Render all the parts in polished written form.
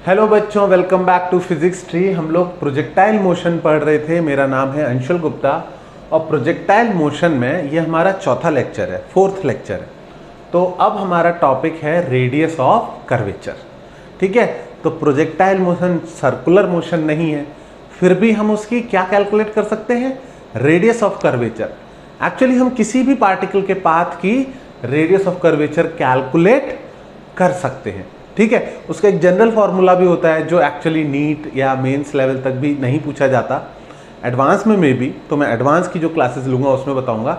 Hello बच्चों, welcome back to physics tree. हम लोग प्रोजेक्टाइल मोशन पढ़ रहे थे। मेरा नाम है अंशुल गुप्ता और प्रोजेक्टाइल मोशन में ये हमारा चौथा लेक्चर है, फोर्थ लेक्चर है। तो अब हमारा टॉपिक है रेडियस ऑफ कर्वेचर। ठीक है, तो प्रोजेक्टाइल मोशन सर्कुलर मोशन नहीं है, फिर भी हम उसकी क्या कैलकुलेट कर सकते हैं, रेडियस ऑफ कर्वेचर। एक्चुअली हम किसी भी पार्टिकल के पाथ की रेडियस ऑफ कर्वेचर कैलकुलेट कर सकते हैं। ठीक है, उसका एक जनरल फॉर्मूला भी होता है जो एक्चुअली नीट या मेंस लेवल तक भी नहीं पूछा जाता, एडवांस में भी। तो मैं एडवांस की जो क्लासेस लूंगा उसमें बताऊंगा।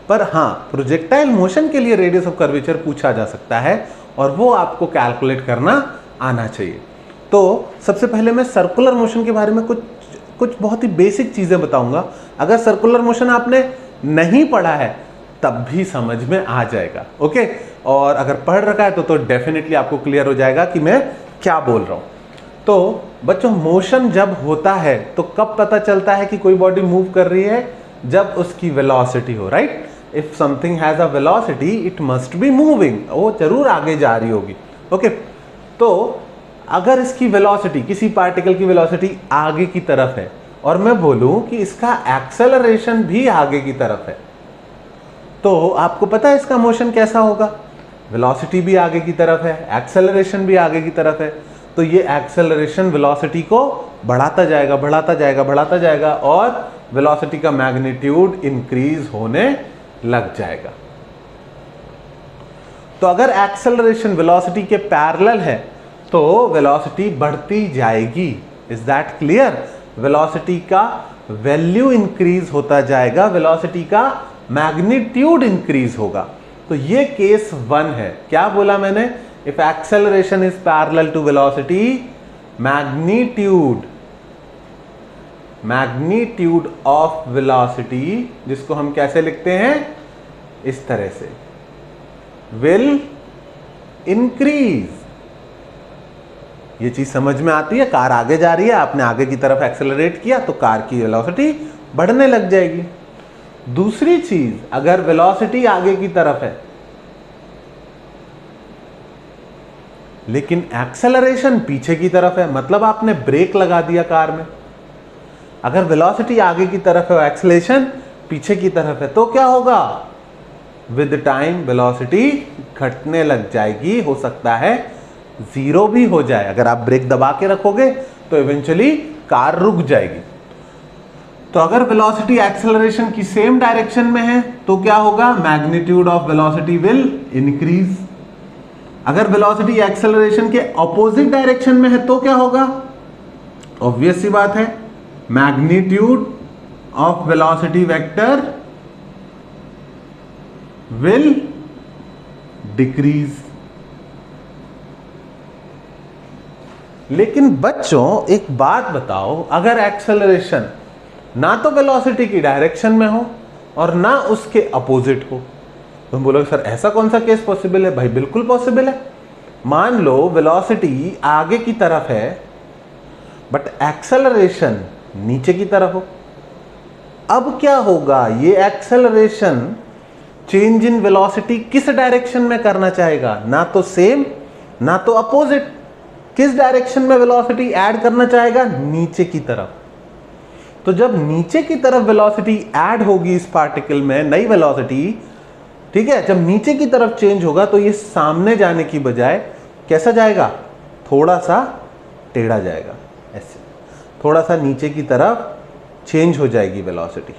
पर हाँ, प्रोजेक्टाइल मोशन के लिए रेडियस ऑफ कर्वेचर पूछा जा सकता है और वो आपको कैलकुलेट करना आना चाहिए। तो सबसे पहले मैं सर्कुलर मोशन के बारे में कुछ बहुत ही बेसिक चीजें बताऊंगा। अगर सर्कुलर मोशन आपने नहीं पढ़ा है तब भी समझ में आ जाएगा। ओके, और अगर पढ़ रखा है तो डेफिनेटली आपको क्लियर हो जाएगा कि मैं क्या बोल रहा हूं। तो बच्चों, मोशन जब होता है तो कब पता चलता है कि कोई बॉडी मूव कर रही है? जब उसकी वेलोसिटी हो, right. If something has a velocity it must be moving, वो जरूर आगे जा रही होगी। ओके, तो अगर इसकी वेलोसिटी, किसी पार्टिकल की वेलोसिटी आगे की तरफ है और मैं बोलूं कि इसका एक्सेलरेशन भी आगे की तरफ है, तो आपको पता है इसका मोशन कैसा होगा। वेलोसिटी भी आगे की तरफ है, एक्सेलरेशन भी आगे की तरफ है, तो ये एक्सेलरेशन वेलोसिटी को बढ़ाता जाएगा, बढ़ाता जाएगा, बढ़ाता जाएगा और वेलोसिटी का मैग्नीट्यूड इंक्रीज होने लग जाएगा। तो अगर एक्सेलरेशन वेलोसिटी के पैरेलल है तो वेलोसिटी बढ़ती जाएगी। Is that clear? वेलोसिटी का वैल्यू इंक्रीज होता जाएगा, वेलोसिटी का मैग्नीट्यूड इंक्रीज होगा। तो ये केस 1 है। क्या बोला मैंने? If acceleration is parallel to velocity, magnitude of velocity, जिसको हम कैसे लिखते हैं, इस तरह से, विल इंक्रीज। ये चीज समझ में आती है? कार आगे जा रही है, आपने आगे की तरफ एक्सेलरेट किया तो कार की वेलोसिटी बढ़ने लग जाएगी। दूसरी चीज, अगर वेलोसिटी आगे की तरफ है लेकिन एक्सेलरेशन पीछे की तरफ है, मतलब आपने ब्रेक लगा दिया कार में। अगर वेलोसिटी आगे की तरफ है और एक्सेलरेशन पीछे की तरफ है तो क्या होगा? विद टाइम वेलोसिटी घटने लग जाएगी, हो सकता है जीरो भी हो जाए। अगर आप ब्रेक दबा के रखोगे तो इवेंचुअली कार रुक जाएगी। तो अगर वेलोसिटी एक्सेलरेशन की सेम डायरेक्शन में है तो क्या होगा? Magnitude of velocity will increase. अगर वेलोसिटी एक्सेलरेशन के ऑपोजिट डायरेक्शन में है तो क्या होगा? ऑब्वियस सी बात है, magnitude of velocity vector will decrease. लेकिन बच्चों एक बात बताओ, अगर एक्सेलरेशन ना तो वेलोसिटी की डायरेक्शन में हो और ना उसके अपोजिट हो, तुम बोलोगे सर ऐसा कौन सा केस पॉसिबल है? भाई बिल्कुल पॉसिबल है। मान लो वेलोसिटी आगे की तरफ है बट एक्सेलरेशन नीचे की तरफ हो। अब क्या होगा? ये एक्सेलरेशन चेंज इन वेलोसिटी किस डायरेक्शन में करना चाहेगा? ना तो सेम ना तो अपोजिट। किस डायरेक्शन में वेलोसिटी ऐड करना चाहेगा? नीचे की तरफ। तो जब नीचे की तरफ वेलोसिटी ऐड होगी इस पार्टिकल में, नई वेलोसिटी, ठीक है, जब नीचे की तरफ चेंज होगा तो ये सामने जाने की बजाय कैसा जाएगा? थोड़ा सा टेढ़ा जाएगा, ऐसे थोड़ा सा नीचे की तरफ चेंज हो जाएगी वेलोसिटी।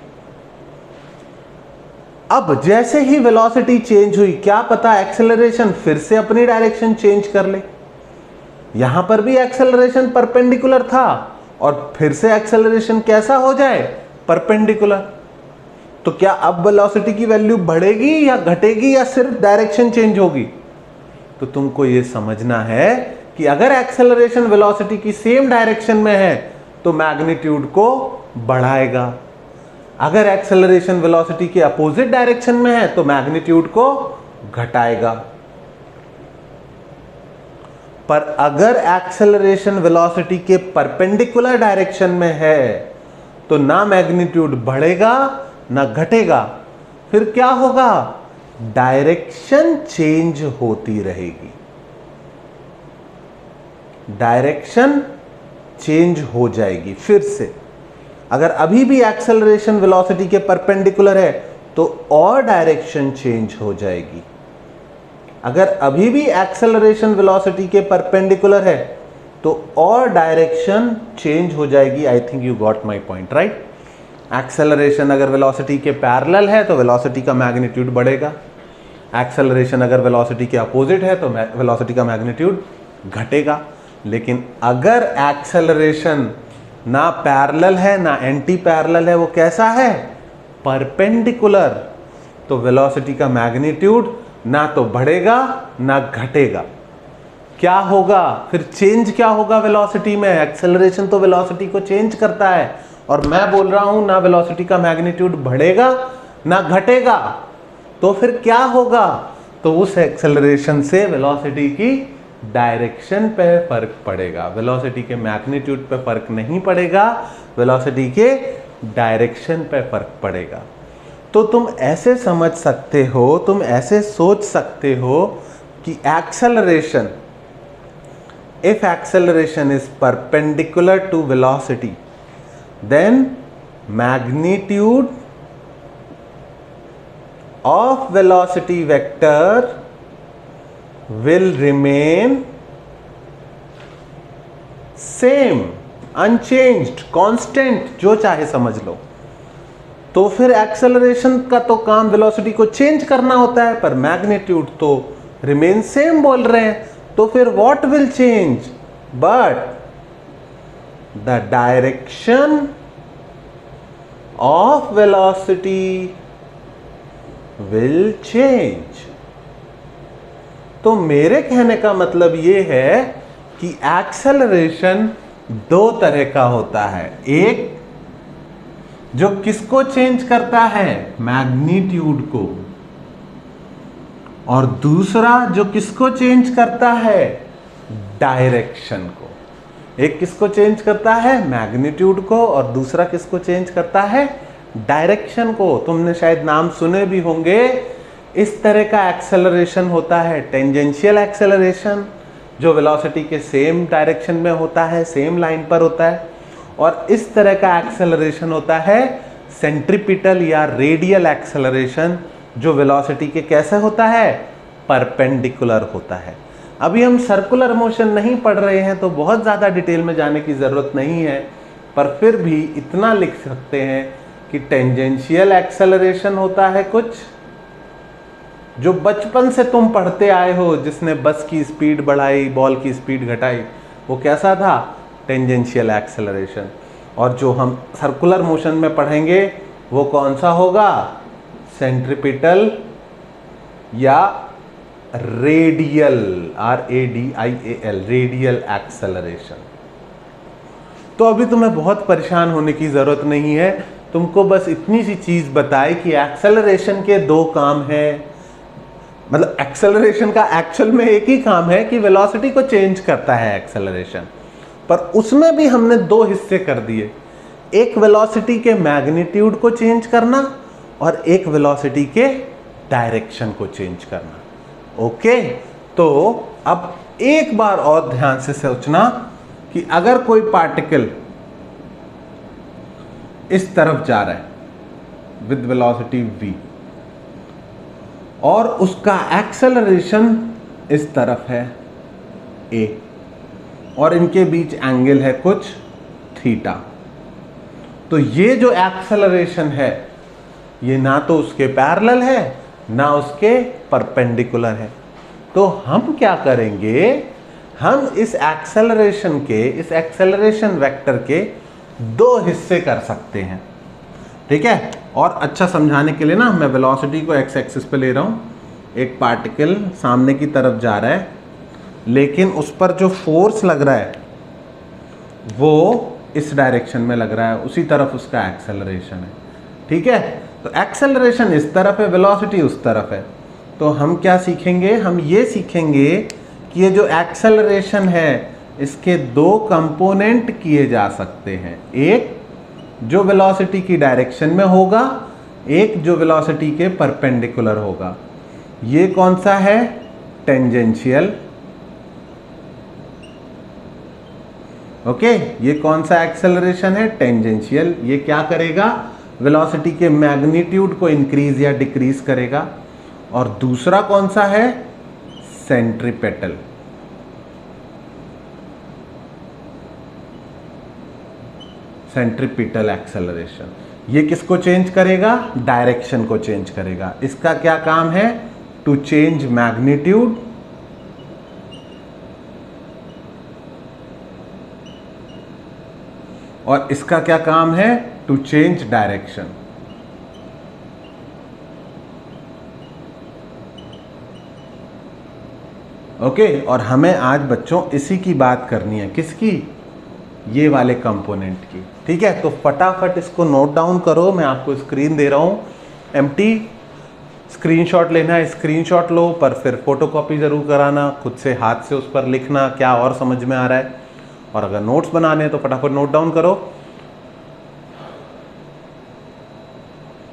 अब जैसे ही वेलोसिटी चेंज हुई, क्या पता एक्सेलरेशन फिर से अपनी डायरेक्शन चेंज कर ले। यहां पर भी एक्सेलरेशन परपेंडिकुलर था और फिर से एक्सेलरेशन कैसा हो जाए? परपेंडिकुलर। तो क्या अब वेलोसिटी की वैल्यू बढ़ेगी या घटेगी या सिर्फ डायरेक्शन चेंज होगी? तो तुमको यह समझना है कि अगर एक्सेलरेशन वेलोसिटी की सेम डायरेक्शन में है तो मैग्नीट्यूड को बढ़ाएगा, अगर एक्सेलरेशन वेलोसिटी के अपोजिट डायरेक्शन में है तो मैग्नीट्यूड को घटाएगा। पर अगर एक्सेलरेशन वेलोसिटी के परपेंडिकुलर डायरेक्शन में है तो ना मैग्नीट्यूड बढ़ेगा ना घटेगा, फिर क्या होगा? डायरेक्शन चेंज होती रहेगी। डायरेक्शन चेंज हो जाएगी फिर से। अगर अभी भी एक्सेलरेशन वेलोसिटी के परपेंडिकुलर है तो और डायरेक्शन चेंज हो जाएगी। अगर अभी भी एक्सेलरेशन वेलोसिटी के परपेंडिकुलर है तो और डायरेक्शन चेंज हो जाएगी। I think you got my point, right. Acceleration अगर वेलोसिटी के पैरेलल है तो वेलोसिटी का मैग्नीट्यूड बढ़ेगा। एक्सेलरेशन अगर वेलोसिटी के अपोजिट है तो वेलोसिटी का मैग्नीट्यूड घटेगा। लेकिन अगर एक्सेलरेशन ना पैरेलल है ना एंटी पैरेलल है, वो कैसा है, परपेंडिकुलर, तो वेलोसिटी का मैग्नीट्यूड ना तो बढ़ेगा ना घटेगा। क्या होगा फिर, चेंज क्या होगा वेलोसिटी में? एक्सेलरेशन तो वेलोसिटी को चेंज करता है और मैं बोल रहा हूं ना वेलोसिटी का मैग्नीट्यूड बढ़ेगा ना घटेगा। तो फिर क्या होगा? तो उस एक्सेलरेशन से वेलोसिटी की डायरेक्शन पे फर्क पड़ेगा। वेलोसिटी के मैग्नीट्यूड पे फर्क नहीं पड़ेगा, वेलोसिटी के डायरेक्शन पे फर्क पड़ेगा। तो तुम ऐसे समझ सकते हो, तुम ऐसे सोच सकते हो कि acceleration, if acceleration is perpendicular to velocity, then magnitude of velocity vector will remain same, unchanged, constant, जो चाहे समझ लो। तो फिर एक्सेलरेशन का तो काम वेलोसिटी को चेंज करना होता है, पर मैग्नीट्यूड तो रिमेन सेम बोल रहे हैं। तो फिर what will change? But the direction of velocity will change. तो मेरे कहने का मतलब ये है कि एक्सेलरेशन दो तरह का होता है। एक जो किसको चेंज करता है, मैग्नीट्यूड को, और दूसरा जो किसको चेंज करता है, डायरेक्शन को। एक किसको चेंज करता है, मैग्नीट्यूड को, और दूसरा किसको चेंज करता है, डायरेक्शन को। तुमने शायद नाम सुने भी होंगे। इस तरह का एक्सेलरेशन होता है टेंजेंशियल एक्सेलरेशन, जो वेलोसिटी के सेम डायरेक्शन में होता है, सेम लाइन पर होता है। और इस तरह का एक्सेलरेशन होता है सेंट्रीपिटल या रेडियल एक्सेलरेशन, जो वेलोसिटी के कैसे होता है, परपेंडिकुलर होता है। अभी हम सर्कुलर मोशन नहीं पढ़ रहे हैं तो बहुत ज़्यादा डिटेल में जाने की ज़रूरत नहीं है, पर फिर भी इतना लिख सकते हैं कि टेंजेंशियल एक्सेलरेशन होता है कुछ जो बचपन से तुम पढ़ते आए हो, जिसने बस की स्पीड बढ़ाई, बॉल की स्पीड घटाई, वो कैसा था, टेंजेंशियल एक्सेलरेशन। और जो हम सर्कुलर मोशन में पढ़ेंगे वो कौन सा होगा, सेंट्रीपिटल या रेडियल, RADIAL, रेडियल एक्सेलरेशन। तो अभी तुम्हें बहुत परेशान होने की ज़रूरत नहीं है, तुमको बस इतनी सी चीज़ बताए कि एक्सेलरेशन के दो काम हैं। मतलब एक्सेलरेशन का एक्चुअल में एक ही काम है कि वेलोसिटी को चेंज करता है एक्सेलरेशन, पर उसमें भी हमने दो हिस्से कर दिए। एक वेलोसिटी के मैग्नीट्यूड को चेंज करना और एक वेलोसिटी के डायरेक्शन को चेंज करना। ओके, तो अब एक बार और ध्यान से सोचना कि अगर कोई पार्टिकल इस तरफ जा रहा है विद वेलोसिटी v और उसका एक्सेलरेशन इस तरफ है a, और इनके बीच एंगल है कुछ थीटा, तो ये जो एक्सेलरेशन है ये ना तो उसके पैरेलल है ना उसके परपेंडिकुलर है। तो हम क्या करेंगे, हम इस एक्सेलरेशन वेक्टर के दो हिस्से कर सकते हैं, ठीक है। और अच्छा समझाने के लिए ना मैं वेलोसिटी को एक्स एक्सिस पे ले रहा हूँ। एक पार्टिकल सामने की तरफ जा रहा है, लेकिन उस पर जो फोर्स लग रहा है वो इस डायरेक्शन में लग रहा है, उसी तरफ उसका एक्सेलरेशन है, ठीक है। तो एक्सेलरेशन इस तरफ है, वेलोसिटी उस तरफ है। तो हम क्या सीखेंगे, हम ये सीखेंगे कि ये जो एक्सेलरेशन है इसके दो कंपोनेंट किए जा सकते हैं, एक जो वेलोसिटी की डायरेक्शन में होगा, एक जो वेलोसिटी के परपेंडिकुलर होगा। ये कौन सा है, टेंजेंशियल, ओके, ये कौन सा एक्सेलरेशन है? टेंजेंशियल। ये क्या करेगा? वेलोसिटी के मैग्नीट्यूड को इंक्रीज या डिक्रीज करेगा। और दूसरा कौन सा है? सेंट्रीपेटल। Centripetal acceleration. ये किसको चेंज करेगा? डायरेक्शन को चेंज करेगा। इसका क्या काम है? टू चेंज मैग्नीट्यूड और इसका क्या काम है? To change direction. ओके, और हमें आज बच्चों इसी की बात करनी है। किसकी? ये वाले कंपोनेंट की। ठीक है, तो फटाफट इसको नोट डाउन करो। मैं आपको स्क्रीन दे रहा हूं, एम्प्टी। स्क्रीनशॉट लेना है, स्क्रीनशॉट लो, पर फिर फोटोकॉपी जरूर कराना, खुद से हाथ से उस पर लिखना क्या और समझ में आ रहा है। और अगर नोट्स बनाने हैं तो फटाफट नोट डाउन करो।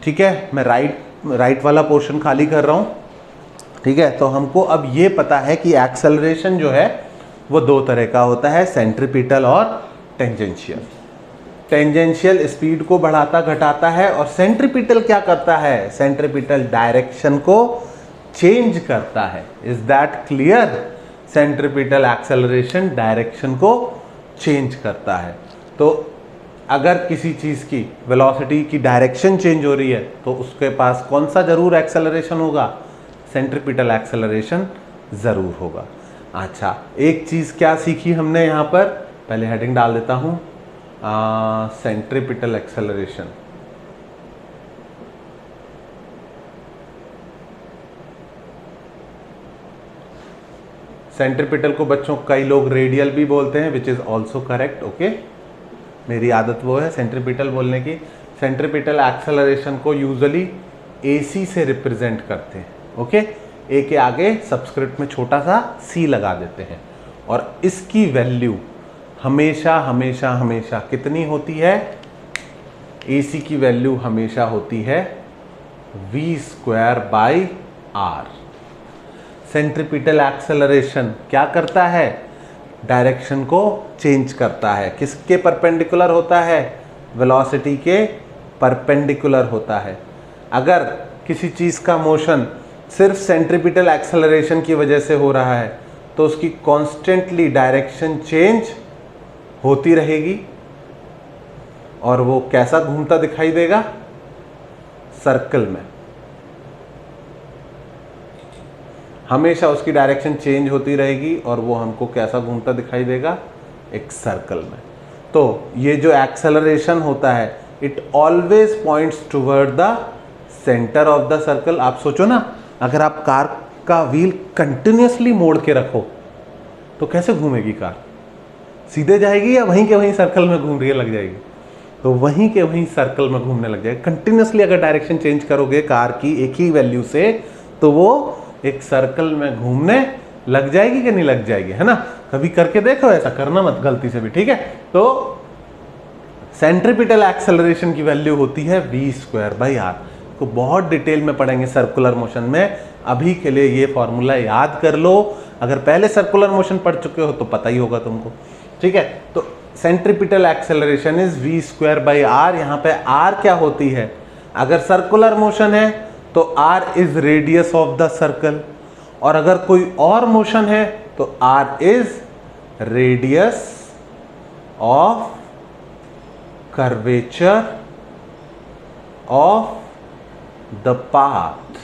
ठीक है, मैं राइट वाला पोर्शन खाली कर रहा हूं। ठीक है, तो हमको अब ये पता है कि एक्सेलरेशन जो है वो दो तरह का होता है, सेंट्रीपिटल और टेंजेंशियल। टेंजेंशियल स्पीड को बढ़ाता घटाता है और सेंट्रीपिटल क्या करता है? सेंट्रीपिटल डायरेक्शन को चेंज करता है। Is that clear? Centripetal acceleration direction को चेंज करता है। तो अगर किसी चीज की वेलोसिटी की डायरेक्शन चेंज हो रही है तो उसके पास कौन सा जरूर एक्सेलरेशन होगा? सेंट्रीपिटल एक्सेलरेशन जरूर होगा। अच्छा, एक चीज क्या सीखी हमने यहां पर? पहले हेडिंग डाल देता हूं, सेंट्रीपिटल एक्सेलरेशन। सेंट्रीपिटल को बच्चों कई लोग रेडियल भी बोलते हैं, which is also correct. Okay, मेरी आदत वो है सेंट्रीपिटल बोलने की। सेंट्रीपिटल एक्सेलरेशन को यूजुअली AC से रिप्रेजेंट करते हैं। ओके, ए के आगे सबस्क्रिप्ट में छोटा सा C लगा देते हैं। और इसकी वैल्यू हमेशा हमेशा हमेशा कितनी होती है? AC की वैल्यू हमेशा होती है v²/r। सेंट्रीपिटल एक्सेलरेशन क्या करता है? डायरेक्शन को चेंज करता है। किसके परपेंडिकुलर होता है? वेलोसिटी के परपेंडिकुलर होता है। अगर किसी चीज का मोशन सिर्फ सेंट्रीपिटल एक्सेलरेशन की वजह से हो रहा है तो उसकी कॉन्स्टेंटली डायरेक्शन चेंज होती रहेगी। और वो कैसा घूमता दिखाई देगा? सर्कल में। हमेशा उसकी डायरेक्शन चेंज होती रहेगी और वो हमको कैसा घूमता दिखाई देगा? एक सर्कल में। तो ये जो एक्सेलरेशन होता है, it always points toward the centre of the circle. आप सोचो ना, अगर आप कार का व्हील कंटिन्यूसली मोड़ के रखो तो कैसे घूमेगी कार? सीधे जाएगी या वहीं के वहीं सर्कल में घूम रही है लग जाएगी? तो वहीं के वहीं सर्कल में घूमने लग जाएगी। कंटिन्यूसली अगर डायरेक्शन चेंज करोगे कार की एक ही वैल्यू से तो वो एक सर्कल में घूमने लग जाएगी कि नहीं लग जाएगी? है ना? कभी करके देखो, ऐसा करना मत गलती से भी। ठीक है, तो सेंट्रीपिटल एक्सेलरेशन की वैल्यू होती है v²/r। को बहुत डिटेल में पढ़ेंगे सर्कुलर मोशन में। अभी के लिए ये फॉर्मूला याद कर लो। अगर पहले सर्कुलर मोशन पढ़ चुके हो तो पता ही होगा तुमको। ठीक है, तो सेंट्रीपिटल एक्सेलरेशन इज v²/r। यहाँ पे r क्या होती है? अगर सर्कुलर मोशन है तो r is radius of the circle, और अगर कोई और मोशन है तो r is radius of curvature of the path.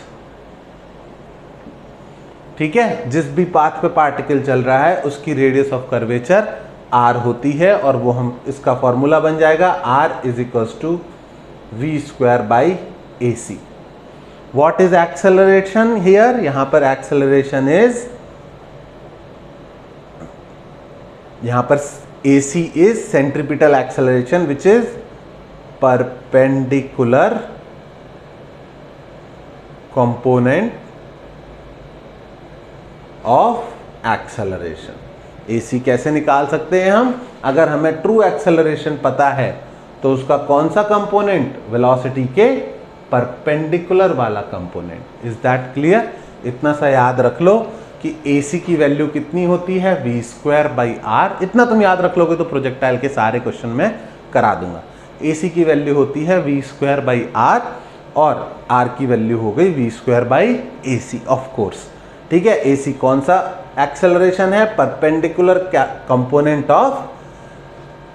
ठीक है, जिस भी पाथ पे पार्टिकल चल रहा है उसकी रेडियस ऑफ कर्वेचर r होती है। और वो हम इसका फॉर्मूला बन जाएगा r = v²/ac। What is acceleration here? यहां पर एक्सेलरेशन इज, यहां पर AC is centripetal acceleration which is perpendicular component of acceleration. AC कैसे निकाल सकते हैं हम? अगर हमें ट्रू एक्सेलरेशन पता है तो उसका कौन सा कंपोनेंट? वेलोसिटी के परपेंडिकुलर वाला कंपोनेंट। Is that clear? इतना सा याद रख लो। कि AC की वैल्यू कितनी होती है, v²/r। इतना तुम याद रख लोगे तो प्रोजेक्टाइल के सारे क्वेश्चन में करा दूंगा। AC की वैल्यू होती है v²/r और r की वैल्यू हो गई v²/ac ऑफ कोर्स। ठीक है, AC कौन सा एक्सेलरेशन है, परपेंडिकुलर कंपोनेंट ऑफ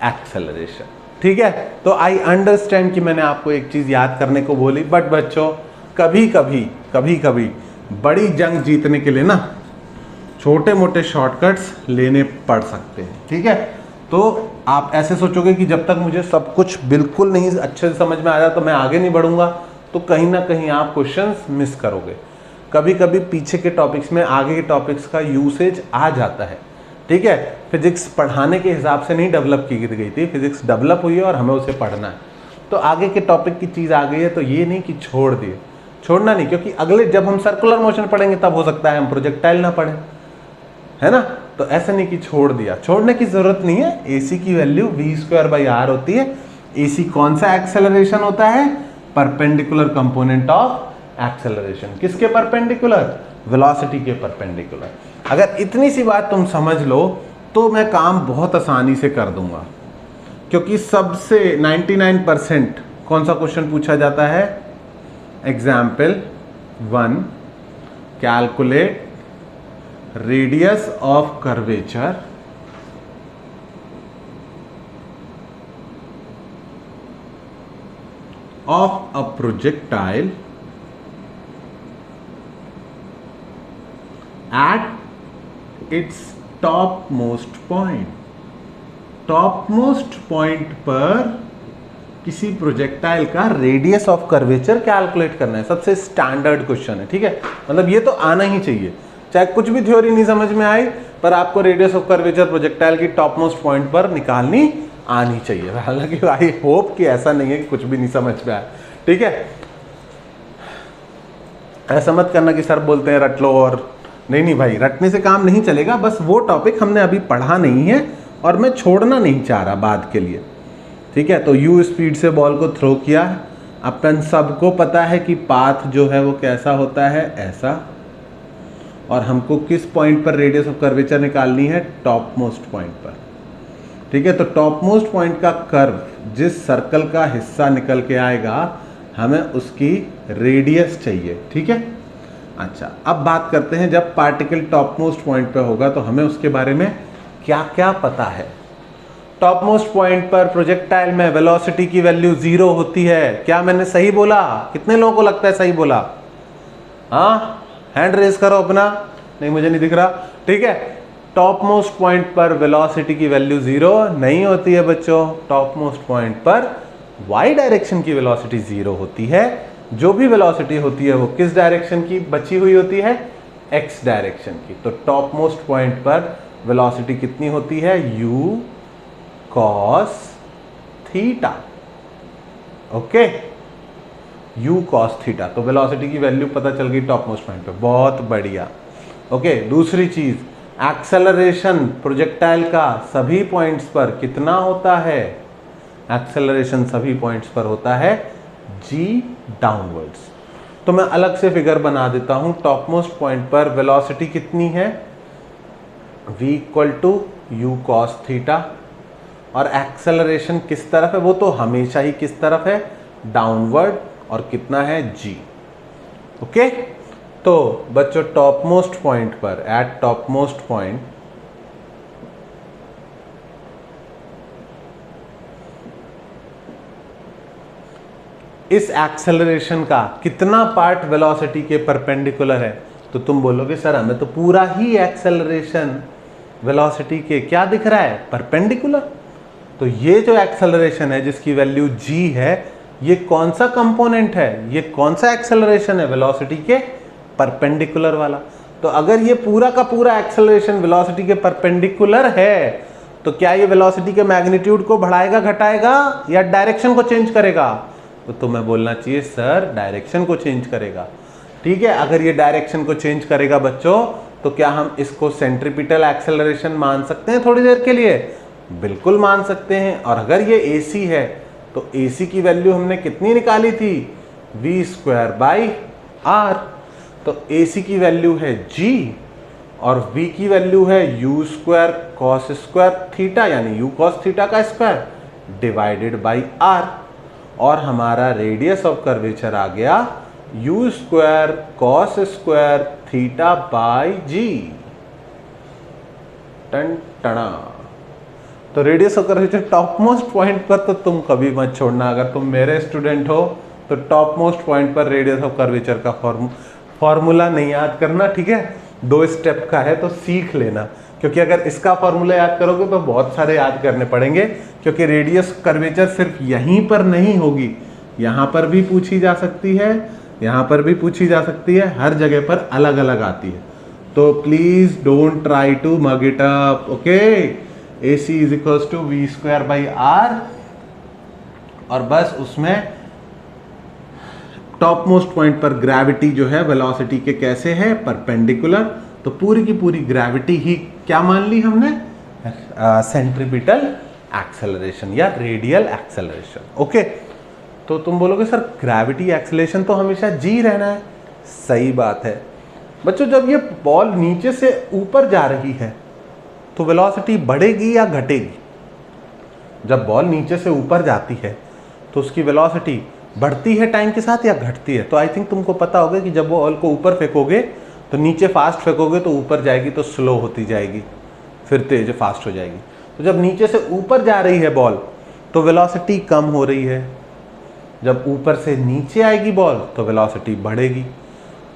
एक्सेलरेशन। ठीक है, तो आई अंडरस्टैंड कि मैंने आपको एक चीज याद करने को बोली, बट बच्चों कभी कभी बड़ी जंग जीतने के लिए ना छोटे मोटे शॉर्टकट्स लेने पड़ सकते हैं। ठीक है, तो आप ऐसे सोचोगे कि जब तक मुझे सब कुछ बिल्कुल नहीं अच्छे से समझ में आ जाए तो मैं आगे नहीं बढ़ूंगा, तो कहीं ना कहीं आप क्वेश्चंस मिस करोगे। कभी कभी पीछे के टॉपिक्स में आगे के टॉपिक्स का यूसेज आ जाता है। ठीक है, फिजिक्स पढ़ाने के हिसाब से नहीं डेवलप की गई थी, फिजिक्स डेवलप हुई है और हमें उसे पढ़ना है। तो आगे के टॉपिक की चीज़ आ गई है, तो ये नहीं कि छोड़ दिए, छोड़ना नहीं, क्योंकि अगले जब हम सर्कुलर मोशन पढ़ेंगे तब हो सकता है हम प्रोजेक्टाइल ना पढ़ें, है ना। तो ऐसा नहीं कि छोड़ दिया, छोड़ने की जरूरत नहीं है। AC की वैल्यू v²/r होती है। AC कौन सा एक्सेलरेशन होता है, परपेंडिकुलर कंपोनेंट ऑफ एक्सेलरेशन। किसके परपेंडिकुलर, वेलोसिटी के परपेंडिकुलर। अगर इतनी सी बात तुम समझ लो तो मैं काम बहुत आसानी से कर दूंगा, क्योंकि सबसे 99% कौन सा क्वेश्चन पूछा जाता है, example 1, calculate radius of curvature of a projectile at its top most point. Top most point पर किसी प्रोजेक्टाइल का रेडियस ऑफ कर्वेचर कैलकुलेट करना है। सबसे स्टैंडर्ड क्वेश्चन है। ठीक है, मतलब ये तो आना ही चाहिए, चाहे कुछ भी थ्योरी नहीं समझ में आई, पर आपको रेडियस ऑफ कर्वेचर प्रोजेक्टाइल की टॉप मोस्ट पॉइंट पर निकालनी आनी चाहिए। हालांकि आई होप कि ऐसा नहीं है कि कुछ भी नहीं समझ में आया। ठीक है, ऐसा मत करना कि सर बोलते हैं रट लो, और नहीं भाई, रटने से काम नहीं चलेगा। बस वो टॉपिक हमने अभी पढ़ा नहीं है और मैं छोड़ना नहीं चाह रहा बाद के लिए। ठीक है, तो यू स्पीड से बॉल को थ्रो किया। अपन सबको पता है कि पाथ जो है वो कैसा होता है, ऐसा, और हमको किस पॉइंट पर रेडियस ऑफ कर्वेचर निकालनी है, टॉप मोस्ट पॉइंट पर। ठीक है, तो टॉप मोस्ट पॉइंट का कर्व जिस सर्कल का हिस्सा निकल के आएगा हमें उसकी रेडियस चाहिए। ठीक है, अच्छा अब बात करते हैं जब पार्टिकल टॉप मोस्ट पॉइंट पर होगा तो हमें उसके बारे में क्या क्या पता है। टॉप मोस्ट पॉइंट पर प्रोजेक्टाइल में वेलोसिटी की वैल्यू 0 होती है। क्या मैंने सही बोला? कितने लोगों को लगता है सही बोला? हाँ, हैंड रेज करो अपना। नहीं, मुझे नहीं दिख रहा। ठीक है, टॉप मोस्ट पॉइंट पर वेलोसिटी की वैल्यू 0 नहीं होती है बच्चों। टॉप मोस्ट पॉइंट पर y डायरेक्शन की वेलोसिटी 0 होती है। जो भी वेलोसिटी होती है वो किस डायरेक्शन की बची हुई होती है, x डायरेक्शन की। तो टॉप मोस्ट पॉइंट पर वेलोसिटी कितनी होती है, u cos theta. Okay, u cos theta. तो वेलोसिटी की वैल्यू पता चल गई टॉप मोस्ट पॉइंट पे, बहुत बढ़िया। ओके, दूसरी चीज, एक्सेलरेशन प्रोजेक्टाइल का सभी पॉइंट्स पर कितना होता है? एक्सेलरेशन सभी पॉइंट्स पर होता है g डाउनवर्ड्स। तो मैं अलग से फिगर बना देता हूं। टॉप मोस्ट पॉइंट पर वेलोसिटी कितनी है, v = u cos थीटा, और एक्सेलरेशन किस तरफ है, वो तो हमेशा ही किस तरफ है, डाउनवर्ड, और कितना है, g। ओके, तो बच्चों टॉप मोस्ट पॉइंट पर, एट टॉप मोस्ट पॉइंट इस एक्सेलरेशन का कितना पार्ट वेलोसिटी के परपेंडिकुलर है? तो तुम बोलोगे सर हमें तो पूरा ही एक्सेलरेशन वेलोसिटी के क्या दिख रहा है, परपेंडिकुलर। तो ये जो एक्सेलरेशन है जिसकी वैल्यू g है, ये कौन सा कंपोनेंट है, ये कौन सा एक्सेलरेशन है, वेलोसिटी के परपेंडिकुलर वाला। तो अगर ये पूरा का पूरा एक्सेलरेशन वेलोसिटी के परपेंडिकुलर है तो क्या ये वेलोसिटी के मैग्नीट्यूड को बढ़ाएगा, घटाएगा, या डायरेक्शन को चेंज करेगा? तो तुम्हें बोलना चाहिए सर डायरेक्शन को चेंज करेगा। ठीक है, अगर ये डायरेक्शन को चेंज करेगा बच्चों, तो क्या हम इसको सेंट्रीपिटल एक्सेलरेशन मान सकते हैं थोड़ी देर के लिए? बिल्कुल मान सकते हैं। और अगर ये AC है तो AC की वैल्यू हमने कितनी निकाली थी, v²/r। तो AC की वैल्यू है g और v की वैल्यू है u square cos square theta यानी u कॉस थीटा का स्क्वायर डिवाइडेड बाई r, और हमारा रेडियस ऑफ कर्वेचर आ गया u square cos square theta by g। टन टना। तो radius of curvature top most point पर तो तुम कभी मत छोड़ना, अगर तुम मेरे स्टूडेंट हो तो टॉप मोस्ट पॉइंट पर रेडियस ऑफ कर्वेचर का फॉर्मूला नहीं याद करना, ठीक है, 2 स्टेप का है तो सीख लेना, क्योंकि अगर इसका फॉर्मूला याद करोगे तो बहुत सारे याद करने पड़ेंगे, क्योंकि रेडियस कर्वेचर सिर्फ यहीं पर नहीं होगी, यहाँ पर भी पूछी जा सकती है, यहाँ पर भी पूछी जा सकती है, हर जगह पर अलग अलग आती है। तो please don't try to mug it up, okay. AC is equals to v square by r, और बस उसमें टॉप मोस्ट पॉइंट पर ग्रेविटी जो है वेलोसिटी के कैसे है, परपेंडिकुलर, तो पूरी की पूरी ग्रेविटी ही क्या मान ली हमने, सेंट्रीपिटल एक्सेलरेशन या रेडियल एक्सेलरेशन, ओके। तो तुम बोलोगे सर ग्रेविटी एक्सेलरेशन तो हमेशा जी रहना है, सही बात है बच्चों। जब ये बॉल नीचे से ऊपर जा रही है तो वेलोसिटी बढ़ेगी या घटेगी? जब बॉल नीचे से ऊपर जाती है तो उसकी वेलोसिटी बढ़ती है टाइम के साथ या घटती है? तो आई थिंक तुमको पता होगा कि जब बॉल को ऊपर फेंकोगे तो नीचे फास्ट फेंकोगे तो ऊपर जाएगी तो स्लो होती जाएगी, फिर तेज फास्ट हो जाएगी। तो जब नीचे से ऊपर जा रही है बॉल तो वेलोसिटी कम हो रही है, जब ऊपर से नीचे आएगी बॉल तो वेलोसिटी बढ़ेगी।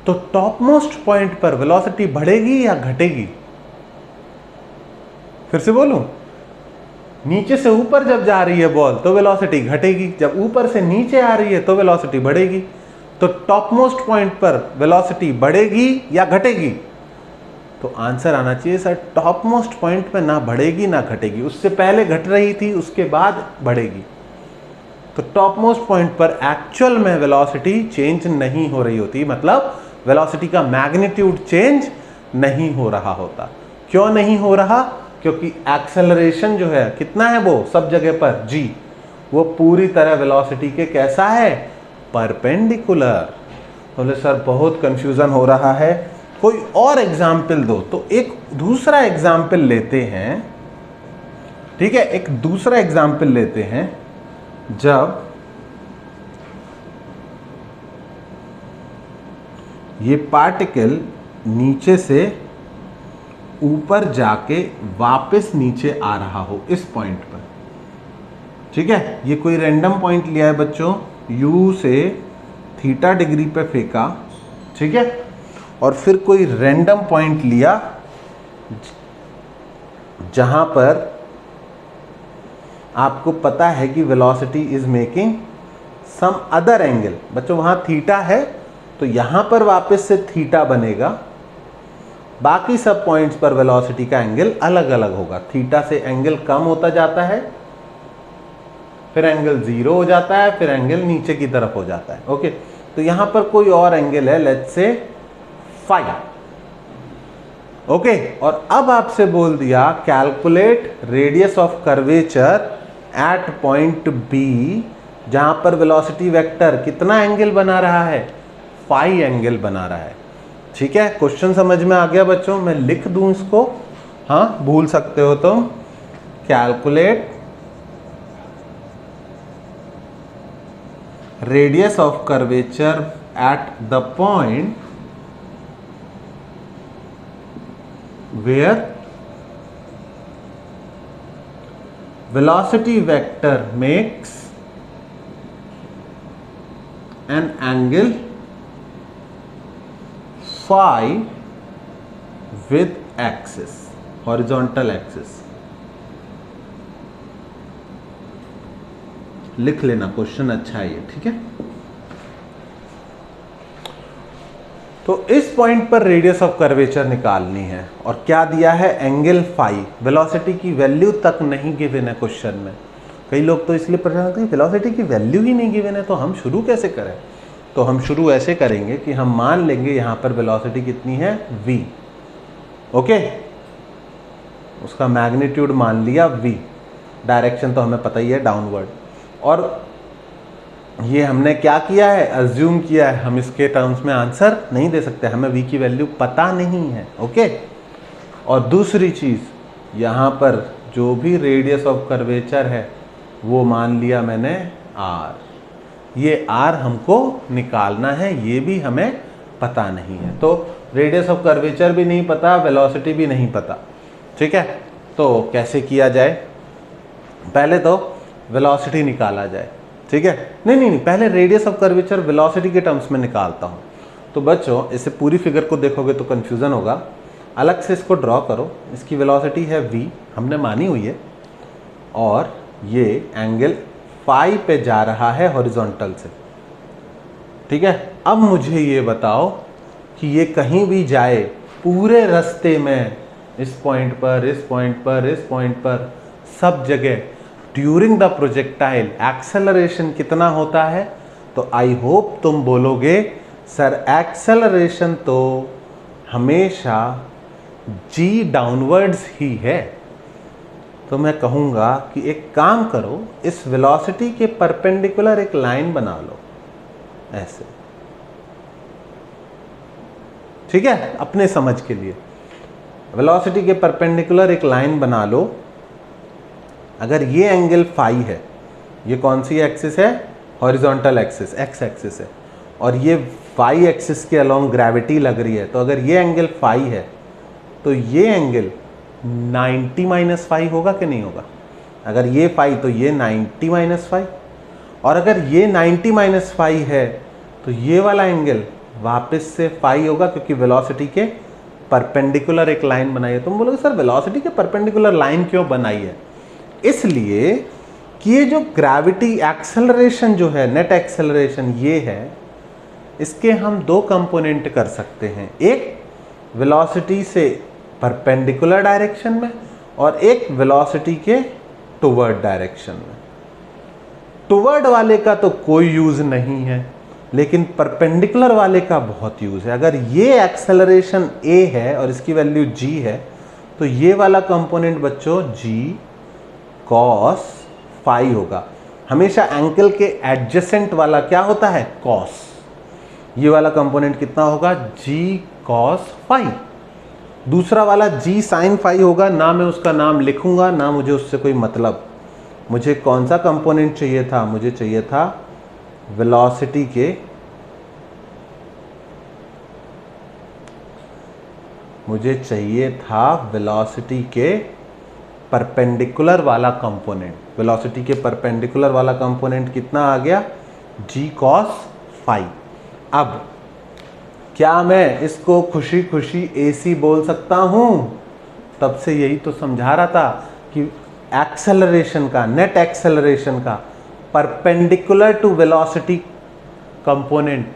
तो टॉप मोस्ट पॉइंट पर वेलोसिटी बढ़ेगी या घटेगी? फिर से बोलूं, नीचे से ऊपर जब जा रही है बॉल तो वेलोसिटी घटेगी, जब ऊपर से नीचे आ रही है तो वेलोसिटी बढ़ेगी। तो टॉप मोस्ट पॉइंट पर वेलोसिटी बढ़ेगी या घटेगी? तो आंसर आना चाहिए सर टॉप मोस्ट पॉइंट पर ना बढ़ेगी ना घटेगी, उससे पहले घट रही थी उसके बाद बढ़ेगी। तो टॉप मोस्ट पॉइंट पर एक्चुअल में वेलोसिटी चेंज नहीं हो रही होती, मतलब वेलोसिटी का मैग्नीट्यूड चेंज नहीं हो रहा होता। क्यों नहीं हो रहा? क्योंकि एक्सेलरेशन जो है कितना है वो सब जगह पर g, वो पूरी तरह वेलोसिटी के कैसा है, परपेंडिकुलर। बोले सर बहुत कंफ्यूजन हो रहा है, कोई और एग्जाम्पल दो। तो एक दूसरा एग्जाम्पल लेते हैं, ठीक है, एक दूसरा एग्जाम्पल लेते हैं। जब ये पार्टिकल नीचे से ऊपर जाके वापस नीचे आ रहा हो इस पॉइंट पर, ठीक है, ये कोई रैंडम पॉइंट लिया है बच्चों, u से थीटा डिग्री पे फेंका, ठीक है, और फिर कोई रैंडम पॉइंट लिया जहां पर आपको पता है कि velocity is making some other angle. बच्चों वहां थीटा है तो यहां पर वापस से थीटा बनेगा, बाकी सब पॉइंट्स पर वेलोसिटी का एंगल अलग अलग होगा। थीटा से एंगल कम होता जाता है, फिर एंगल 0 हो जाता है, फिर एंगल नीचे की तरफ हो जाता है, ओके। तो यहां पर कोई और एंगल है, लेट्स से फाई, ओके। और अब आपसे बोल दिया calculate radius of curvature at point B, जहां पर वेलोसिटी वेक्टर कितना एंगल बना रहा है, फाई एंगल बना रहा है, ठीक है। क्वेश्चन समझ में आ गया बच्चों? मैं लिख दूं इसको, हाँ भूल सकते हो तुम। Calculate radius of curvature at the point where velocity vector makes an angle phi with axis, horizontal axis। लिख लेना, क्वेश्चन अच्छा है ये, ठीक है। तो इस पॉइंट पर रेडियस ऑफ कर्वेचर निकालनी है और क्या दिया है, एंगल फाई। वेलोसिटी की वैल्यू तक नहीं गिवन है क्वेश्चन में। कई लोग तो इसलिए परेशान होते हैं वेलोसिटी की वैल्यू ही नहीं गिवन है तो हम शुरू कैसे करें। तो हम शुरू ऐसे करेंगे कि हम मान लेंगे यहाँ पर वेलोसिटी कितनी है, v, ओके। उसका मैग्नीट्यूड मान लिया v, डायरेक्शन तो हमें पता ही है डाउनवर्ड। और ये हमने क्या किया है, अज्यूम किया है। हम इसके टर्म्स में आंसर नहीं दे सकते, हमें v की वैल्यू पता नहीं है, ओके। और दूसरी चीज़ यहाँ पर जो भी रेडियस ऑफ कर्वेचर है वो मान लिया मैंने r। ये r हमको निकालना है, ये भी हमें पता नहीं है। तो रेडियस ऑफ कर्वेचर भी नहीं पता, वेलोसिटी भी नहीं पता। ठीक है, तो कैसे किया जाए? पहले तो वेलोसिटी निकाला जाए। ठीक है, नहीं, पहले रेडियस ऑफ कर्वेचर वेलोसिटी के टर्म्स में निकालता हूँ। तो बच्चों इसे पूरी फिगर को देखोगे तो कन्फ्यूज़न होगा। अलग से इसको ड्रॉ करो। इसकी वेलोसिटी है v, हमने मानी हुई है, और ये एंगल फाई पे जा रहा है हॉरिजॉन्टल से। ठीक है, अब मुझे ये बताओ कि ये कहीं भी जाए, पूरे रास्ते में इस पॉइंट पर, इस पॉइंट पर, इस पॉइंट पर, सब जगह ड्यूरिंग द प्रोजेक्टाइल एक्सेलरेशन कितना होता है? तो आई होप तुम बोलोगे सर एक्सेलरेशन तो हमेशा g डाउनवर्ड्स ही है। तो मैं कहूँगा कि एक काम करो, इस वेलोसिटी के परपेंडिकुलर एक लाइन बना लो ऐसे। ठीक है, अपने समझ के लिए वेलोसिटी के परपेंडिकुलर एक लाइन बना लो। अगर ये एंगल फाई है, ये कौन सी एक्सिस है? हॉरिजॉन्टल एक्सिस, एक्स एक्सिस है, और ये फाई एक्सिस के अलोंग ग्रेविटी लग रही है। तो अगर ये एंगल फाई है तो ये एंगल 90 माइनस फाई होगा कि नहीं होगा? अगर ये फाई तो ये 90 माइनस फाई, और अगर ये 90 माइनस फाई है तो ये वाला एंगल वापस से फाई होगा, क्योंकि वेलोसिटी के परपेंडिकुलर एक लाइन बनाई है। तुम बोलोगे सर वेलोसिटी के परपेंडिकुलर लाइन क्यों बनाई है? इसलिए कि ये जो ग्रेविटी एक्सेलरेशन जो है, नेट एक्सेलरेशन ये है, इसके हम दो कंपोनेंट कर सकते हैं। एक वेलोसिटी से परपेंडिकुलर डायरेक्शन में, और एक वेलोसिटी के टुवर्ड डायरेक्शन में। टुवर्ड वाले का तो कोई यूज़ नहीं है, लेकिन परपेंडिकुलर वाले का बहुत यूज़ है। अगर ये एक्सेलरेशन a है और इसकी वैल्यू g है, तो ये वाला कंपोनेंट बच्चों g cos फाई होगा। हमेशा एंगल के एडजेसेंट वाला क्या होता है? cos। ये वाला कंपोनेंट कितना होगा? g cos phi. दूसरा वाला g sin फाई होगा। ना मैं उसका नाम लिखूंगा, ना मुझे उससे कोई मतलब। मुझे कौन सा कंपोनेंट चाहिए था? मुझे चाहिए था वेलोसिटी के, मुझे चाहिए था वेलोसिटी के परपेंडिकुलर वाला कंपोनेंट। वेलोसिटी के परपेंडिकुलर वाला कंपोनेंट कितना आ गया? g cos phi. अब क्या मैं इसको खुशी खुशी AC बोल सकता हूँ? तब से यही तो समझा रहा था कि एक्सेलरेशन का, नेट एक्सेलरेशन का परपेंडिकुलर टू वेलोसिटी कंपोनेंट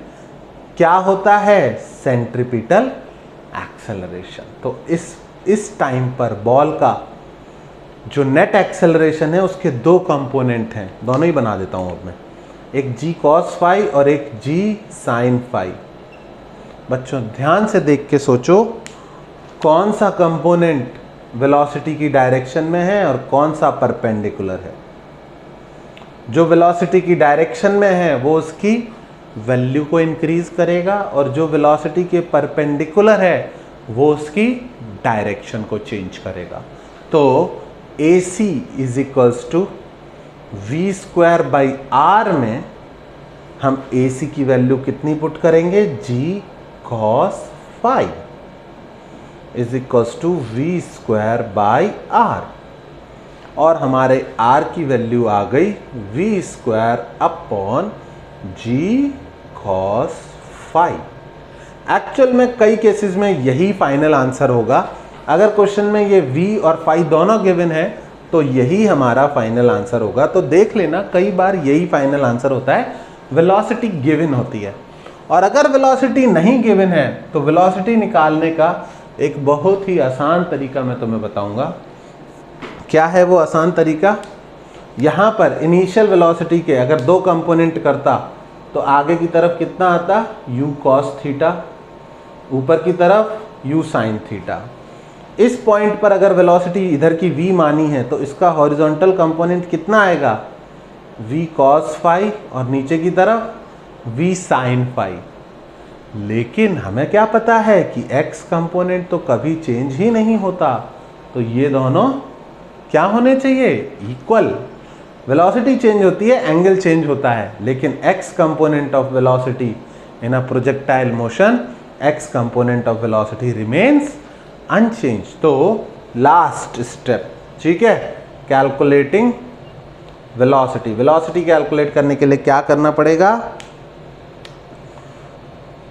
क्या होता है? Centripetal acceleration. तो इस टाइम पर बॉल का जो नेट एक्सेलरेशन है उसके दो कंपोनेंट हैं, दोनों ही बना देता हूँ अब मैं, एक g cos फाई और एक g sin फाई। बच्चों ध्यान से देख के सोचो, कौन सा कंपोनेंट वेलोसिटी की डायरेक्शन में है और कौन सा परपेंडिकुलर है। जो वेलोसिटी की डायरेक्शन में है वो उसकी वैल्यू को इंक्रीज करेगा, और जो वेलोसिटी के परपेंडिकुलर है वो उसकी डायरेक्शन को चेंज करेगा। तो AC is equals to v square by r में हम AC की वैल्यू कितनी पुट करेंगे? g cos phi is equals to v square by r, और हमारे r की वैल्यू आ गई v square upon g cos phi. Actual में कई केसेस में यही फाइनल आंसर होगा। अगर क्वेश्चन में ये v और फाई दोनों गिवन है तो यही हमारा फाइनल आंसर होगा। तो देख लेना, कई बार यही फाइनल आंसर होता है, वेलोसिटी गिवन होती है। और अगर वेलोसिटी नहीं गिवन है तो वेलोसिटी निकालने का एक बहुत ही आसान तरीका मैं तुम्हें बताऊंगा। क्या है वो आसान तरीका? यहाँ पर इनिशियल वेलोसिटी के अगर दो कंपोनेंट करता तो आगे की तरफ कितना आता? u cos थीटा, ऊपर की तरफ u sin थीटा। इस पॉइंट पर अगर वेलोसिटी इधर की v मानी है तो इसका हॉरिजॉन्टल कंपोनेंट कितना आएगा? v cos फाई, और नीचे की तरफ v sin फाई। लेकिन हमें क्या पता है कि x कंपोनेंट तो कभी चेंज ही नहीं होता, तो ये दोनों क्या होने चाहिए, इक्वल। वेलोसिटी चेंज होती है, एंगल चेंज होता है, लेकिन x component of velocity in a projectile motion, x component of velocity remains unchange. तो लास्ट स्टेप, ठीक है, कैलकुलेटिंग वेलोसिटी। वेलोसिटी कैलकुलेट करने के लिए क्या करना पड़ेगा,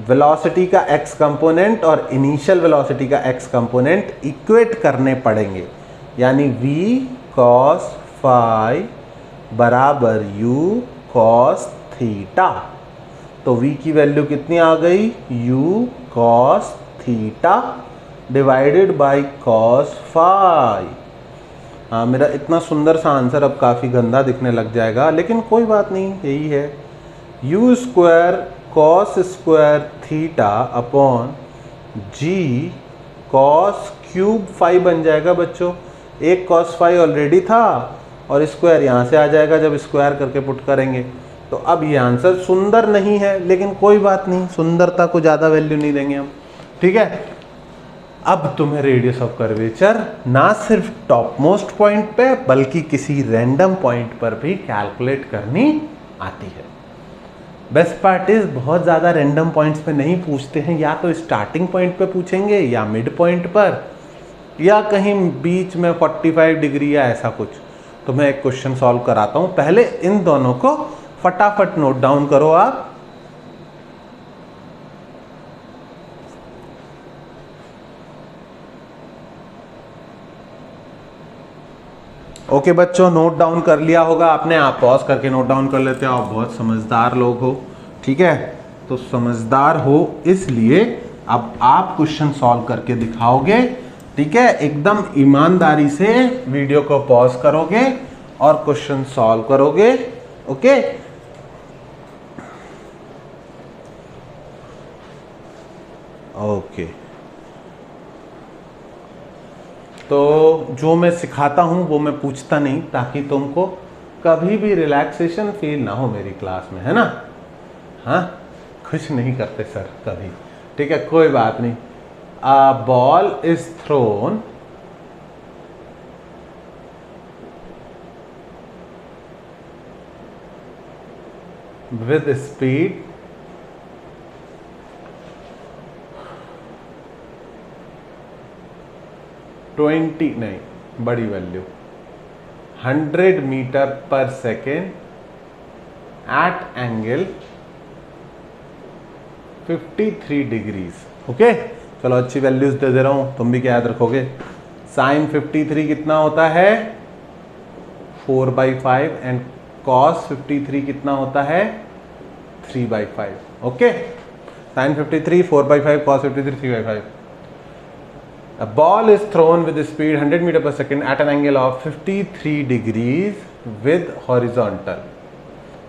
वेलोसिटी का x कंपोनेंट और इनिशियल वेलोसिटी का x कंपोनेंट इक्वेट करने पड़ेंगे, यानी v cos phi बराबर u cos थीटा। तो v की वैल्यू कितनी आ गई, u cos theta divided by cos phi। हाँ, मेरा इतना सुंदर सा आंसर अब काफ़ी गंदा दिखने लग जाएगा, लेकिन कोई बात नहीं, यही है। u square cos square theta upon g cos cube phi बन जाएगा बच्चों। एक cos फाई ऑलरेडी था और स्क्वायर यहाँ से आ जाएगा जब स्क्वायर करके पुट करेंगे। तो अब ये आंसर सुंदर नहीं है, लेकिन कोई बात नहीं, सुंदरता को ज़्यादा वैल्यू नहीं देंगे हम, ठीक है। अब तुम्हें रेडियस ऑफ कर्वेचर ना सिर्फ टॉप मोस्ट पॉइंट पे बल्कि किसी रैंडम पॉइंट पर भी कैलकुलेट करनी आती है। बेस्ट पार्ट इज बहुत ज़्यादा रैंडम पॉइंट्स पे नहीं पूछते हैं, या तो स्टार्टिंग पॉइंट पे पूछेंगे या मिड पॉइंट पर या कहीं बीच में 45 डिग्री या ऐसा कुछ। तो मैं एक क्वेश्चन सॉल्व कराता हूँ, पहले इन दोनों को फटाफट नोट डाउन करो आप। ओके बच्चों, नोट डाउन कर लिया होगा आपने, आप पॉज करके नोट डाउन कर लेते हो, आप बहुत समझदार लोग हो, ठीक है। तो समझदार हो इसलिए अब आप क्वेश्चन सॉल्व करके दिखाओगे, ठीक है। एकदम ईमानदारी से वीडियो को पॉज करोगे और क्वेश्चन सॉल्व करोगे, ओके। ओके, तो जो मैं सिखाता हूँ वो मैं पूछता नहीं, ताकि तुमको कभी भी रिलैक्सेशन फील ना हो मेरी क्लास में, है ना। हाँ, खुश नहीं करते सर कभी, ठीक है, कोई बात नहीं। A ball is thrown with speed 20 नहीं, बड़ी value 100 metre per second at angle 53 degrees, okay. चलो अच्छी वैल्यूज दे दे रहा हूं, तुम भी क्या याद रखोगे। साइन 53 कितना होता है 4/5 एंड कॉस 53 कितना होता है 3/5, okay. Sine 53 4/5, cos 53 3/5। A ball is thrown with speed 100 meter per second at an angle of 53 degrees with horizontal।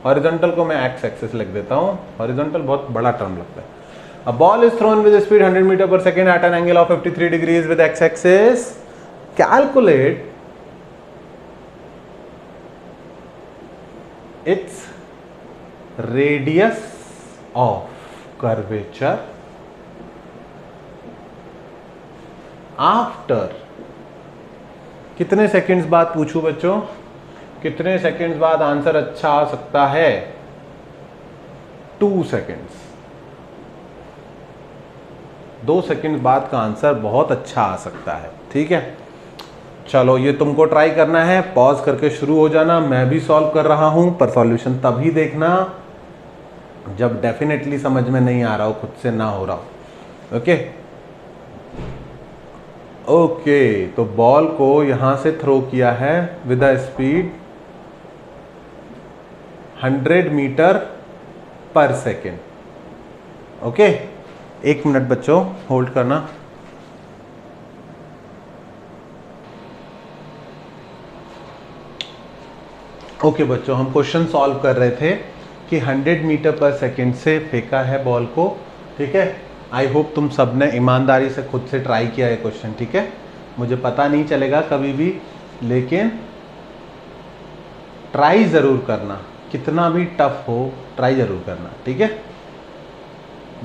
horizontal को मैं x एक्सिस लिख देता हूँ, horizontal बहुत बड़ा टर्म लगता है। A ball is thrown with speed 100 meter per second at an angle of 53 degrees with x axis। Calculate its radius of curvature after. कितने सेकंड्स बाद पूछूं बच्चों, कितने सेकंड्स बाद आंसर अच्छा आ सकता है 2 सेकंड्स। 2 सेकंड्स बाद का आंसर बहुत अच्छा आ सकता है, ठीक है। चलो ये तुमको ट्राई करना है, पॉज करके शुरू हो जाना। मैं भी सॉल्व कर रहा हूं, पर सॉल्यूशन तभी देखना जब डेफिनेटली समझ में नहीं आ रहा हो, खुद से ना हो रहा हो, ओके। ओके, तो बॉल को यहां से थ्रो किया है with a speed 100 metre per second, okay. 1 minute बच्चों होल्ड करना। ओके बच्चों, हम क्वेश्चन सॉल्व कर रहे थे कि 100 मीटर पर सेकेंड से फेंका है बॉल को, ठीक है। आई होप तुम सब ने ईमानदारी से खुद से ट्राई किया है क्वेश्चन, ठीक है। मुझे पता नहीं चलेगा कभी भी, लेकिन ट्राई ज़रूर करना, कितना भी टफ हो ट्राई ज़रूर करना, ठीक है।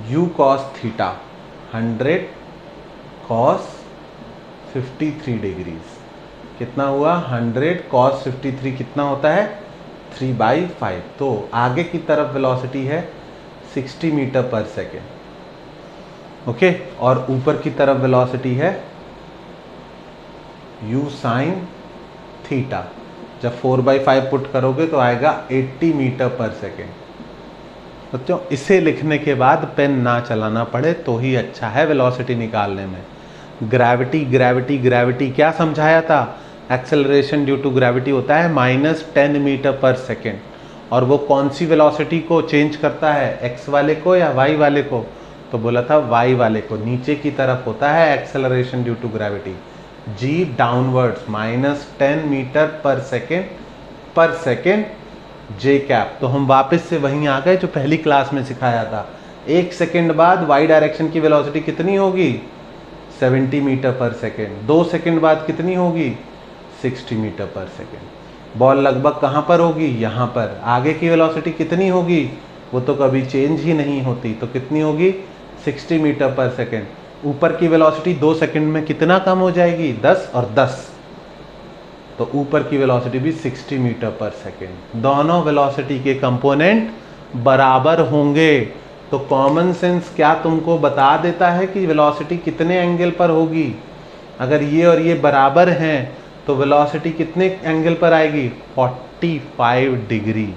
u cos theta 100 cos 53 degrees कितना हुआ 100 cos 53 कितना होता है 3/5। तो आगे की तरफ वेलोसिटी है 60 मीटर पर सेकेंड ओके, और ऊपर की तरफ वेलोसिटी है u sin थीटा। जब 4/5 पुट करोगे तो आएगा 80 मीटर पर सेकेंड। बच्चों इसे लिखने के बाद पेन ना चलाना पड़े तो ही अच्छा है वेलोसिटी निकालने में। ग्रेविटी ग्रेविटी ग्रेविटी क्या समझाया था, एक्सेलरेशन ड्यू टू ग्रेविटी होता है -10 मीटर पर सेकेंड, और वो कौन सी वेलोसिटी को चेंज करता है, एक्स वाले को या वाई वाले को, तो बोला था वाई वाले को। नीचे की तरफ होता है acceleration due to gravity, g downwards -10 metre per second j cap. तो हम वापस से वहीं आ गए जो पहली क्लास में सिखाया था। 1 सेकेंड बाद वाई डायरेक्शन की वेलोसिटी कितनी होगी 70 मीटर पर सेकेंड, 2 सेकेंड बाद कितनी होगी 60 मीटर पर सेकेंड। बॉल लगभग कहाँ पर होगी, यहाँ पर। आगे की वेलोसिटी कितनी होगी, वो तो कभी चेंज ही नहीं होती, तो कितनी होगी 60 मीटर पर सेकेंड। ऊपर की वेलोसिटी 2 सेकेंड में कितना कम हो जाएगी 10 और 10, तो ऊपर की वेलोसिटी भी 60 मीटर पर सेकेंड। दोनों वेलोसिटी के कंपोनेंट बराबर होंगे। तो कॉमन सेंस क्या तुमको बता देता है कि वेलोसिटी कितने एंगल पर होगी। अगर ये और ये बराबर हैं तो वेलोसिटी कितने एंगल पर आएगी 45 डिग्री।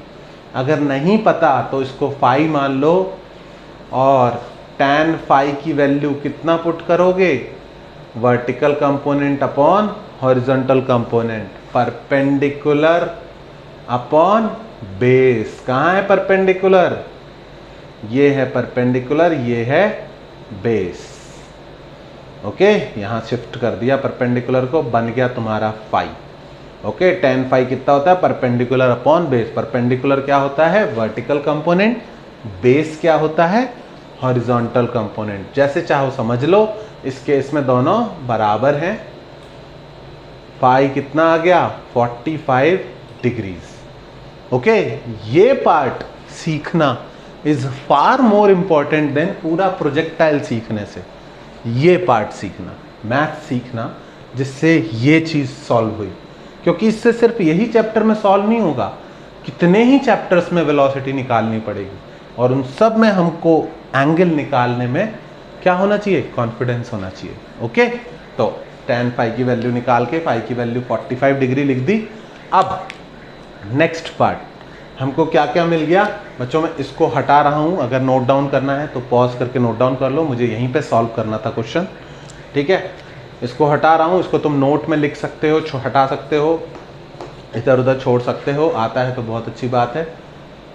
अगर नहीं पता तो इसको फाई मान लो, और tan फाई की वैल्यू कितना पुट करोगे, vertical component upon horizontal component, perpendicular upon base. कहाँ है परपेंडिकुलर, ये है परपेंडिकुलर, ये है बेस। ओके, यहाँ शिफ्ट कर दिया परपेंडिकुलर को, बन गया तुम्हारा फाई। ओके, tan फाई कितना होता है परपेंडिकुलर अपॉन बेस। परपेंडिकुलर क्या होता है वर्टिकल कंपोनेंट, बेस क्या होता है हॉरिजॉन्टल कंपोनेंट। जैसे चाहो समझ लो, इस केस में दोनों बराबर हैं। फाई कितना आ गया 45 डिग्रीज। ओके, ये पार्ट सीखना is far more important than पूरा प्रोजेक्टाइल सीखने से। ये पार्ट सीखना, मैथ सीखना, जिससे ये चीज़ सॉल्व हुई। क्योंकि इससे सिर्फ यही चैप्टर में सॉल्व नहीं होगा, कितने ही चैप्टर्स में वेलोसिटी निकालनी पड़ेगी, और उन सब में हमको एंगल निकालने में क्या होना चाहिए, कॉन्फिडेंस होना चाहिए। ओके, तो tan फाई की वैल्यू निकाल के फाई की वैल्यू 45 डिग्री लिख दी। अब नेक्स्ट पार्ट हमको क्या क्या मिल गया बच्चों, मैं इसको हटा रहा हूँ। अगर नोट डाउन करना है तो पॉज करके नोट डाउन कर लो, मुझे यहीं पे सॉल्व करना था क्वेश्चन। ठीक है, इसको हटा रहा हूँ, इसको तुम नोट में लिख सकते हो, हटा सकते हो, इधर उधर छोड़ सकते हो, आता है तो बहुत अच्छी बात है।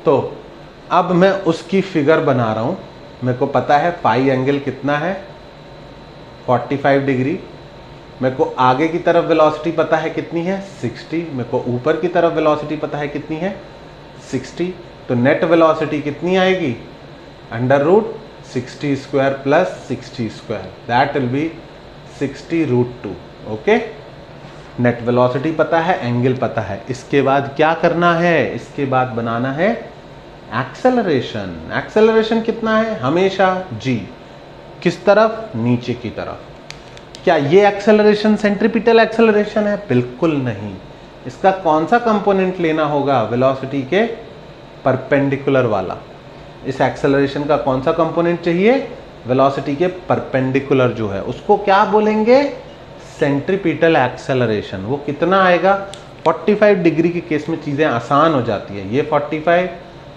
तो अब मैं उसकी फिगर बना रहा हूँ। मेरे को पता है फाई एंगल कितना है 45 डिग्री। मेरे को आगे की तरफ वेलोसिटी पता है कितनी है 60, मेरे को ऊपर की तरफ वेलोसिटी पता है कितनी है 60। तो नेट वेलोसिटी कितनी आएगी √60 square plus 60 square, that will be 60√2। Okay, net velocity पता है, एंगल पता है। इसके बाद क्या करना है, इसके बाद बनाना है एक्सेलरेशन। एक्सेलरेशन कितना है हमेशा g, किस तरफ, नीचे की तरफ। क्या ये एक्सेलरेशन सेंट्रीपिटल एक्सेलरेशन है, बिल्कुल नहीं। इसका कौन सा कंपोनेंट लेना होगा, वेलोसिटी के परपेंडिकुलर वाला। इस एक्सेलरेशन का कौन सा कंपोनेंट चाहिए, वेलोसिटी के परपेंडिकुलर जो है, उसको क्या बोलेंगे, सेंट्रीपिटल एक्सेलरेशन। वो कितना आएगा 45 डिग्री के केस में चीज़ें आसान हो जाती है। ये 45,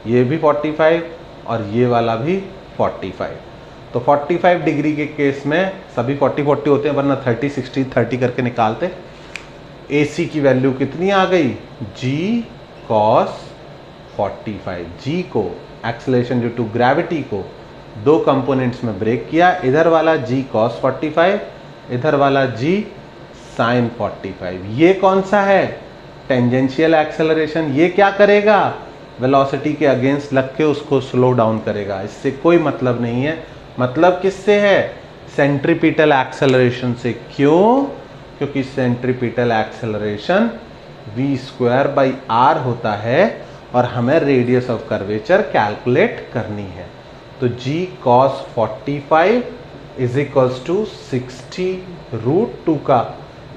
ये भी 45 और ये वाला भी 45। तो 45 डिग्री के केस में सभी 40-40 होते हैं, वरना 30-60-30 करके निकालते। AC की वैल्यू कितनी आ गई g cos 45। g को एक्सेलरेशन ड्यू टू ग्रेविटी को दो कंपोनेंट्स में ब्रेक किया, इधर वाला g cos 45, इधर वाला g sin 45। ये कौन सा है, टेंजेंशियल एक्सेलरेशन। ये क्या करेगा, वेलोसिटी के अगेंस्ट लग के उसको स्लो डाउन करेगा। इससे कोई मतलब नहीं है। मतलब किससे है, सेंट्रीपिटल एक्सेलरेशन से। क्यों, क्योंकि सेंट्रीपिटल एक्सेलरेशन v²/r होता है और हमें रेडियस ऑफ कर्वेचर कैलकुलेट करनी है। तो g cos 45 is equals to 60√2 का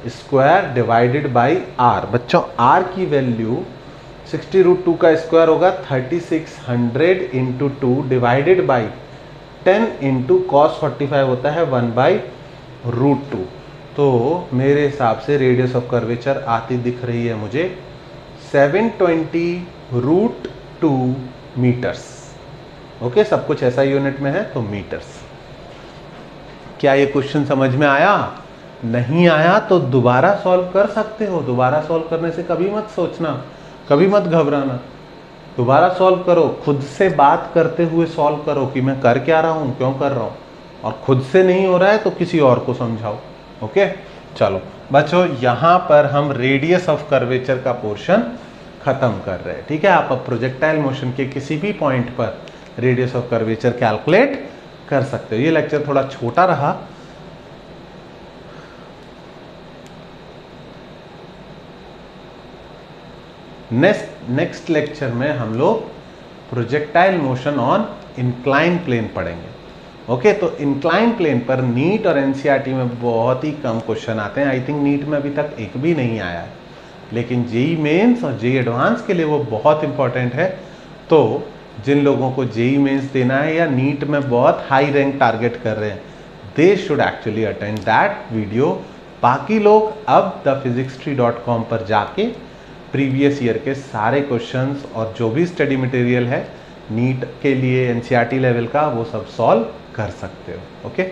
स्क्वायर डिवाइडेड बाई r। बच्चों r की वैल्यू 60√2 का स्क्वायर होगा 3600 into 2 divided by 10 into cos 45 होता है 1/√2। तो मेरे हिसाब से रेडियस ऑफ कर्वेचर आती दिख रही है मुझे 720√2 मीटर्स। ओके, सब कुछ ऐसा यूनिट में है तो मीटर्स। क्या ये क्वेश्चन समझ में आया? नहीं आया तो दोबारा सॉल्व कर सकते हो। दोबारा सॉल्व करने से कभी मत सोचना, कभी मत घबराना, दोबारा सॉल्व करो, खुद से बात करते हुए सॉल्व करो कि मैं कर क्या रहा हूँ, क्यों कर रहा हूँ, और खुद से नहीं हो रहा है तो किसी और को समझाओ। ओके, चलो बच्चों, यहाँ पर हम रेडियस ऑफ कर्वेचर का पोर्शन खत्म कर रहे हैं। ठीक है, आप अब प्रोजेक्टाइल मोशन के किसी भी पॉइंट पर रेडियस ऑफ कर्वेचर कैलकुलेट कर सकते हो। ये लेक्चर थोड़ा छोटा रहा। नेक्स्ट लेक्चर में हम लोग projectile motion on incline plane पढ़ेंगे। ओके, तो इंक्लाइन प्लेन पर नीट और एनसीईआरटी में बहुत ही कम क्वेश्चन आते हैं। आई थिंक नीट में अभी तक एक भी नहीं आया है, लेकिन जेई मेंस और जेई एडवांस के लिए वो बहुत इंपॉर्टेंट है। तो जिन लोगों को जेई मेंस देना है या नीट में बहुत हाई रैंक टारगेट कर रहे हैं, they should actually attend that video. बाकी लोग अब thephysicstree.com पर जाके प्रीवियस ईयर के सारे क्वेश्चंस और जो भी स्टडी मटेरियल है नीट के लिए एनसीईआरटी लेवल का, वो सब सॉल्व कर सकते हो। ओके।